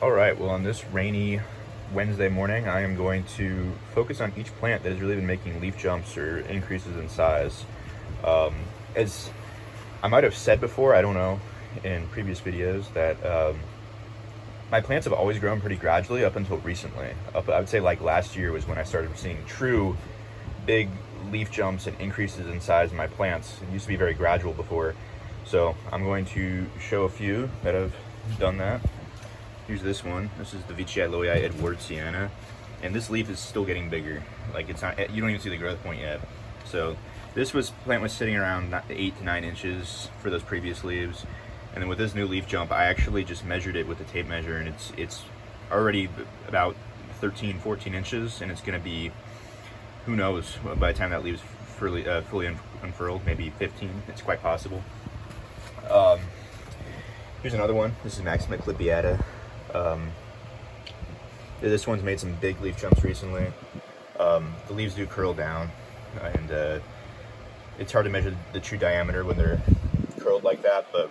All right, well, on this rainy Wednesday morning, I am going to focus on each plant that has really been making leaf jumps or increases in size. As I might have said before, I don't know, in previous videos, that my plants have always grown pretty gradually up until recently. I would say like last year was when I started seeing true big leaf jumps and increases in size in my plants. It used to be very gradual before. So I'm going to show a few that have done that. Here's this one. This is the Veitchii loei Edwardsiana, and this leaf is still getting bigger. Like, it's not, you don't even see the growth point yet. So this plant was sitting around 8 to 9 inches for those previous leaves, and then with this new leaf jump, I actually just measured it with the tape measure, and it's already about 13, 14 inches, and it's going to be, who knows, by the time that leaves fully unfurled, maybe 15. It's quite possible. Here's another one. This is Maxima clipiata. This one's made some big leaf jumps recently. The leaves do curl down, and it's hard to measure the true diameter when they're curled like that, but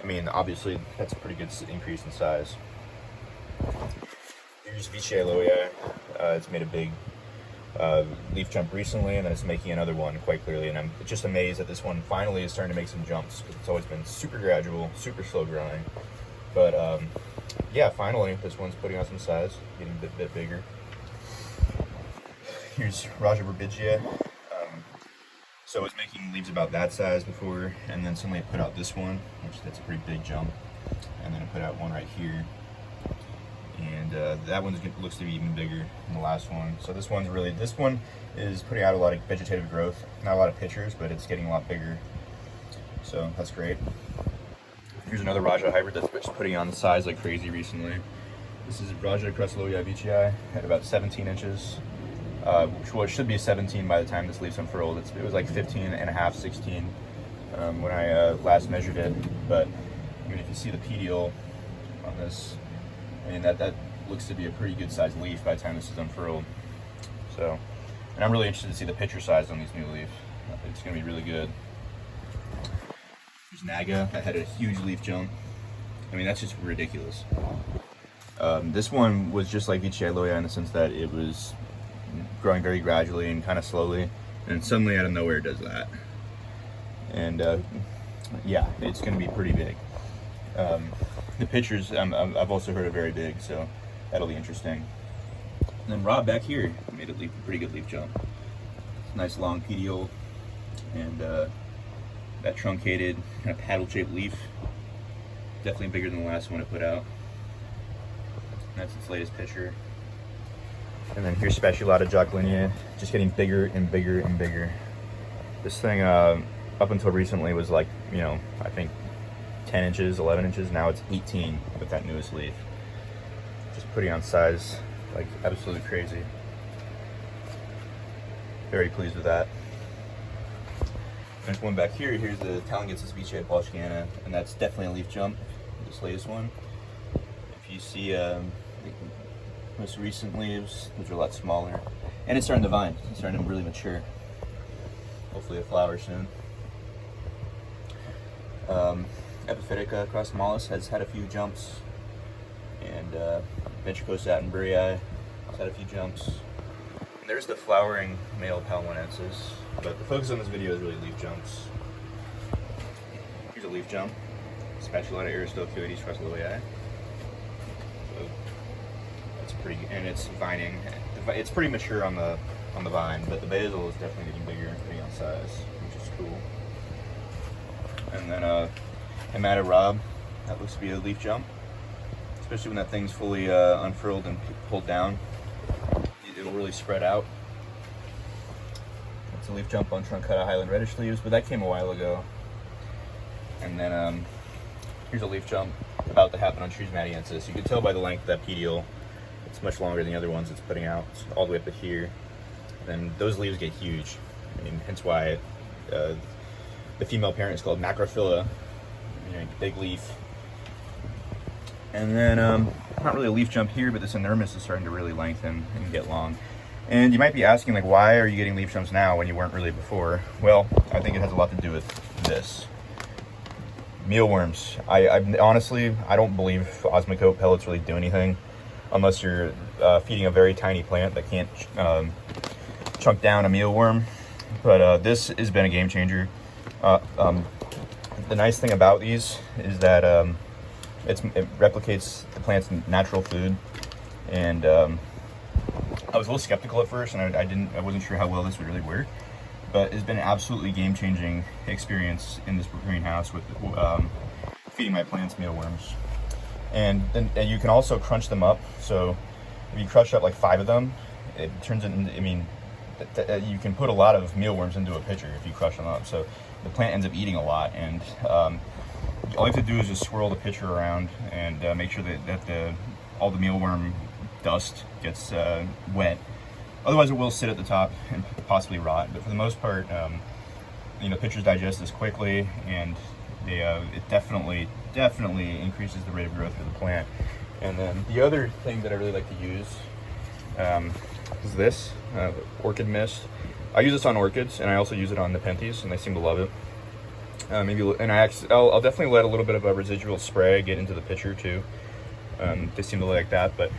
I mean, obviously that's a pretty good increase in size. Here's Veitchii loei. It's made a big leaf jump recently, and then it's making another one quite clearly, and I'm just amazed that this one finally is starting to make some jumps, because it's always been super gradual, super slow growing. But yeah, finally this one's putting on some size, getting a bit bigger. Here's Raja Verbigia. So it was making leaves about that size before, and then suddenly it put out this one, which that's a pretty big jump, and then it put out one right here, and that one looks to be even bigger than the last one. So this one is putting out a lot of vegetative growth, not a lot of pitchers, but it's getting a lot bigger, so that's great. Here's another Raja hybrid that's just putting on size like crazy recently. This is Raja loei Veitchii at about 17 inches. Which should be 17 by the time this leaf's unfurled. It was like 15 and a half, 16 when I last measured it. But I mean, if you see the petiole on this, I mean that looks to be a pretty good sized leaf by the time this is unfurled. So, and I'm really interested to see the pitcher size on these new leaves. It's going to be really good. There's Naga that had a huge leaf jump. I mean, that's just ridiculous. This one was just like Veitchii loei in the sense that it was growing very gradually and kind of slowly, and suddenly out of nowhere it does that. And yeah, it's going to be pretty big. The pitchers, I've also heard are very big, so that'll be interesting. And then Rob back here made a pretty good leaf jump. It's a nice long petiole, and that truncated kind of paddle-shaped leaf, definitely bigger than the last one it put out. And that's its latest pitcher. And then here's Specialata Jacquelinia, just getting bigger and bigger and bigger. This thing, up until recently, was like, you know, I think 10 inches, 11 inches. Now it's 18 with that newest leaf. Just putting on size like absolutely crazy. Very pleased with that. There's one back here. Here's the Talengitsis Veitchii Polshkiana, and that's definitely a leaf jump. This latest one. If you see most recent leaves, which are a lot smaller, and it's starting to vine. It's starting to really mature. Hopefully a flower soon. Epiphytica crossomalis has had a few jumps, and Ventricosa attenborii has had a few jumps. And there's the flowering male Palamonensis, but the focus on this video is really leaf jumps. Here's a leaf jump, Spatulata Aristochioides crossomalis. Pretty, and it's vining. It's pretty mature on the vine, but the basal is definitely getting bigger and getting on size, which is cool. And then Hemata Rob, that looks to be a leaf jump, especially when that thing's fully unfurled and pulled down. It'll really spread out. It's a leaf jump on Truncata Highland Reddish leaves, but that came a while ago. And then here's a leaf jump about to happen on Trismatiensis. You can tell by the length of that petiole. It's much longer than the other ones it's putting out, all the way up to here. And those leaves get huge. I mean, hence why the female parent is called Macrophylla, you know, big leaf. And then, not really a leaf jump here, but this inermis is starting to really lengthen and get long. And you might be asking, like, why are you getting leaf jumps now when you weren't really before? Well, I think it has a lot to do with this. Mealworms. I honestly, I don't believe Osmocote pellets really do anything unless you're feeding a very tiny plant that can't chunk down a mealworm. But this has been a game changer. The nice thing about these is that it replicates the plant's natural food, and I was a little skeptical at first, and I wasn't sure how well this would really work. But it's been an absolutely game-changing experience in this greenhouse with feeding my plants mealworms. And you can also crunch them up. So if you crush up like 5 of them, it turns into, I mean, you can put a lot of mealworms into a pitcher if you crush them up. So the plant ends up eating a lot, and all you have to do is just swirl the pitcher around and make sure that all the mealworm dust gets wet. Otherwise, it will sit at the top and possibly rot. But for the most part, pitchers digest this quickly, and it definitely increases the rate of growth of the plant. And then the other thing that I really like to use is this orchid mist. I use this on orchids, and I also use it on Nepenthes, and they seem to love it. I'll definitely let a little bit of a residual spray get into the pitcher too. They seem to like that, but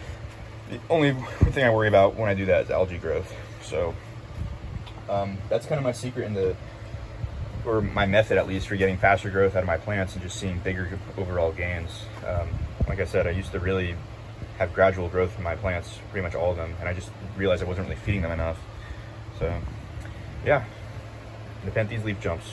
the only thing I worry about when I do that is algae growth. So that's kind of my secret or my method at least, for getting faster growth out of my plants and just seeing bigger overall gains. Like I said, I used to really have gradual growth from my plants, pretty much all of them, and I just realized I wasn't really feeding them enough. So yeah, Nepenthes leaf jumps.